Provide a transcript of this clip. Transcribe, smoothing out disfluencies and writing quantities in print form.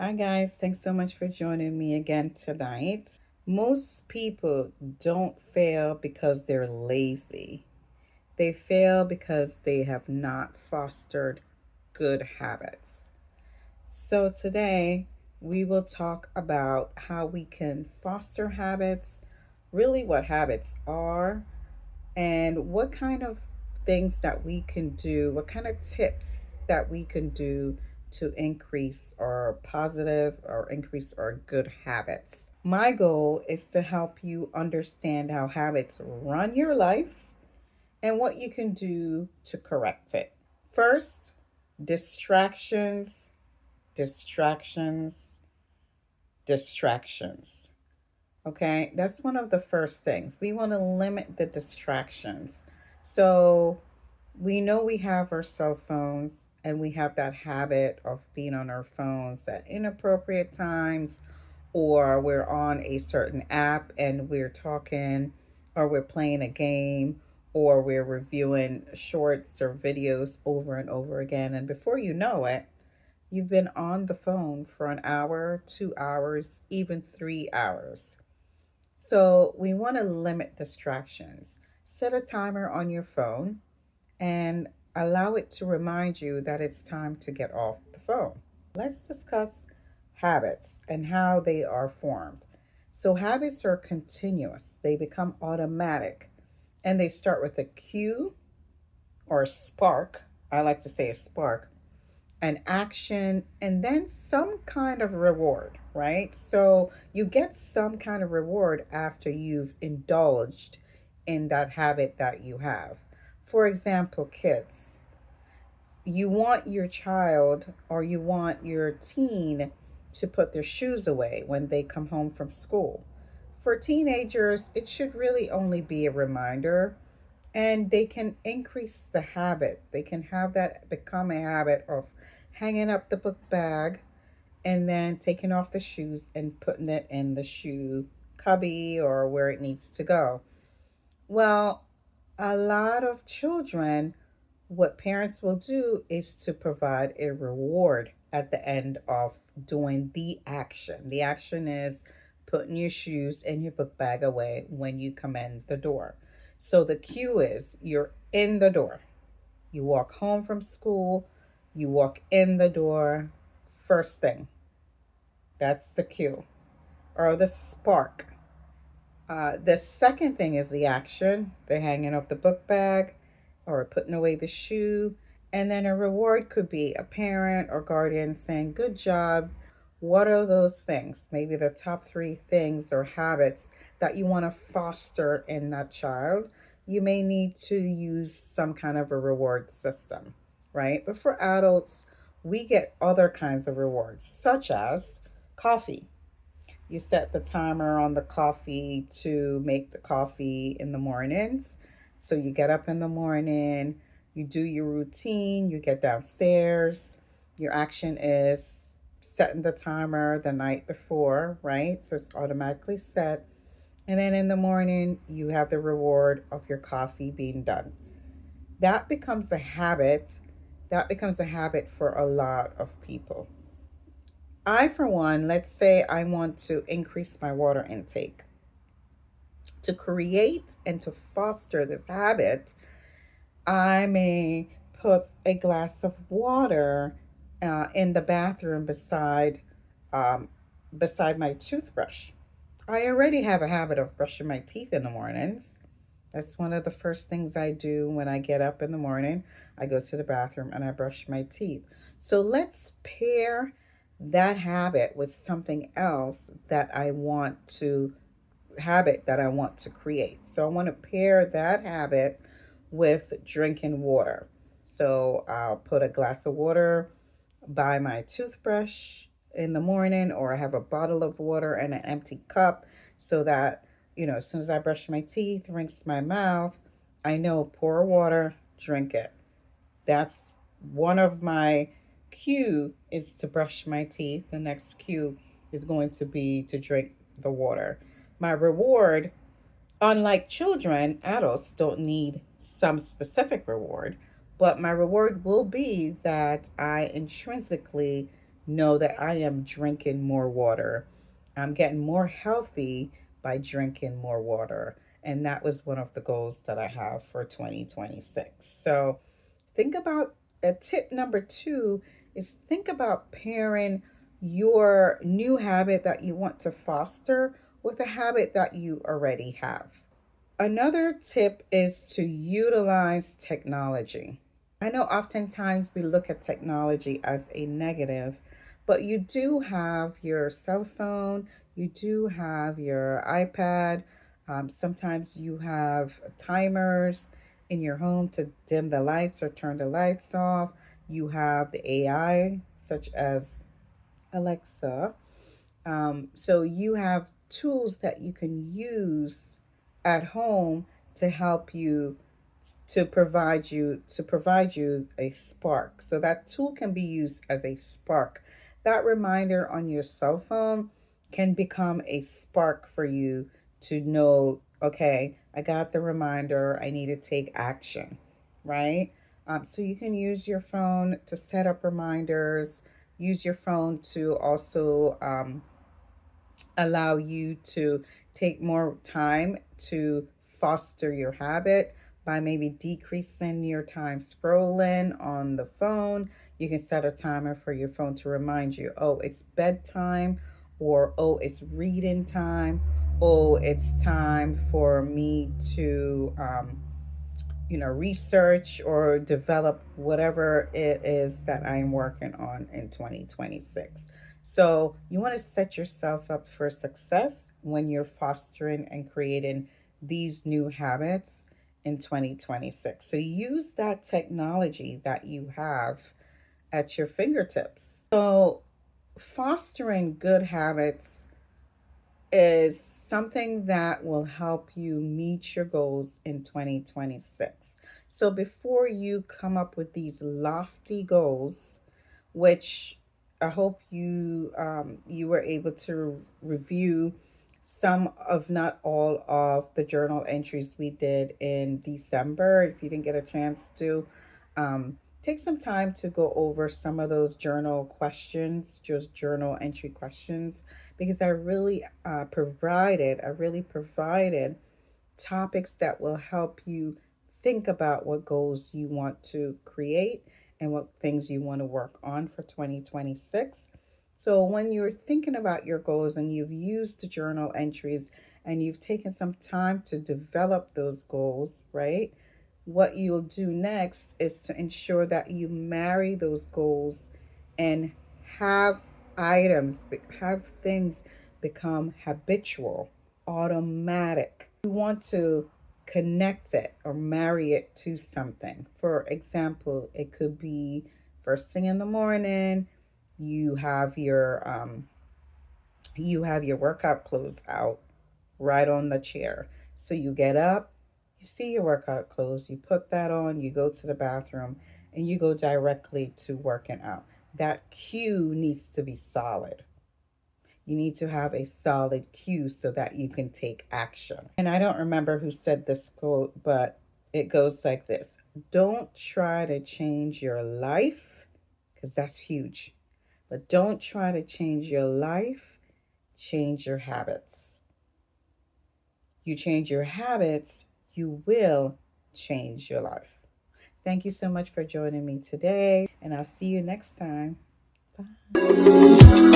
Hi, guys. Thanks so much for joining me again tonight. Most people don't fail because they're lazy, they fail because they have not fostered good habits. So, today we will talk about how we can foster habits, really, what habits are, and what kind of things that we can do, what kind of tips that we can do to increase our positive or increase our good habits. My goal is to help you understand how habits run your life and what you can do to correct it. First, distractions, distractions, distractions. Okay, that's one of the first things. We want to limit the distractions. So we know we have our cell phones and we have that habit of being on our phones at inappropriate times, or we're on a certain app and we're talking, or we're playing a game, or we're reviewing shorts or videos over and over again. And before you know it, you've been on the phone for an hour, 2 hours, even 3 hours. So we want to limit distractions. Set a timer on your phone and allow it to remind you that it's time to get off the phone. Let's discuss habits and how they are formed. So, habits are continuous, they become automatic, and they start with a cue or a spark. I like to say a spark, an action, and then some kind of reward, right? So you get some kind of reward after you've indulged in that habit that you have. For example, kids, you want your child or you want your teen to put their shoes away when they come home from school. For teenagers, it should really only be a reminder, and they can increase the habit. They can have that become a habit of hanging up the book bag and then taking off the shoes and putting it in the shoe cubby or where it needs to go. Well, a lot of children, what parents will do is to provide a reward at the end of doing the action. The action is putting your shoes and your book bag away when you come in the door. So the cue is you're in the door. You walk home from school, you walk in the door, first thing. That's the cue or the spark. The second thing is the action, the hanging of the book bag or putting away the shoe. And then a reward could be a parent or guardian saying, "Good job." What are those things? Maybe the top three things or habits that you want to foster in that child. You may need to use some kind of a reward system, right? But for adults, we get other kinds of rewards, such as coffee. You set the timer on the coffee to make the coffee in the mornings. So you get up in the morning, you do your routine, you get downstairs. Your action is setting the timer the night before, right? So it's automatically set. And then in the morning, you have the reward of your coffee being done. That becomes a habit. That becomes a habit for a lot of people. I, for one, let's say I want to increase my water intake. To create and to foster this habit, I may put a glass of water in the bathroom um, beside my toothbrush. I already have a habit of brushing my teeth in the mornings. That's one of the first things I do when I get up in the morning. I go to the bathroom and I brush my teeth. So let's pair that habit with something else that I want to create. So I want to pair that habit with drinking water. So I'll put a glass of water by my toothbrush in the morning, or I have a bottle of water and an empty cup so that, as soon as I brush my teeth, rinse my mouth, I know pour water, drink it. That's one of my cue is to brush my teeth. The next cue is going to be to drink the water. My reward, unlike children, adults don't need some specific reward, but my reward will be that I intrinsically know that I am drinking more water. I'm getting more healthy by drinking more water. And that was one of the goals that I have for 2026. So think about tip number two is think about pairing your new habit that you want to foster with a habit that you already have. Another tip is to utilize technology. I know oftentimes we look at technology as a negative, but you do have your cell phone, you do have your iPad. Sometimes you have timers in your home to dim the lights or turn the lights off. You have the AI, such as Alexa. So you have tools that you can use at home to help you to provide you a spark. So that tool can be used as a spark. That reminder on your cell phone can become a spark for you to know, okay, I got the reminder, I need to take action, right? So you can use your phone to set up reminders, use your phone to also allow you to take more time to foster your habit by maybe decreasing your time scrolling on the phone. You can set a timer for your phone to remind you, oh, it's bedtime, or oh, it's reading time, oh, it's time for me to research or develop whatever it is that I'm working on in 2026. So, you want to set yourself up for success when you're fostering and creating these new habits in 2026. So, use that technology that you have at your fingertips. So, fostering good habits is something that will help you meet your goals in 2026. So before you come up with these lofty goals, which I hope you were able to review some of not all of the journal entries we did in December. If you didn't get a chance to, take some time to go over some of those journal questions, just journal entry questions, because I really provided topics that will help you think about what goals you want to create and what things you want to work on for 2026. So, when you're thinking about your goals and you've used the journal entries and you've taken some time to develop those goals, right? What you'll do next is to ensure that you marry those goals and have have things become habitual, automatic. You want to connect it or marry it to something. For example, it could be first thing in the morning, you have your workout clothes out right on the chair. So you get up, you see your workout clothes, you put that on, you go to the bathroom, and you go directly to working out. That cue needs to be solid. You need to have a solid cue so that you can take action. And I don't remember who said this quote, but it goes like this: don't try to change your life, because that's huge. But don't try to change your life, change your habits. You change your habits, you will change your life. Thank you so much for joining me today, and I'll see you next time. Bye.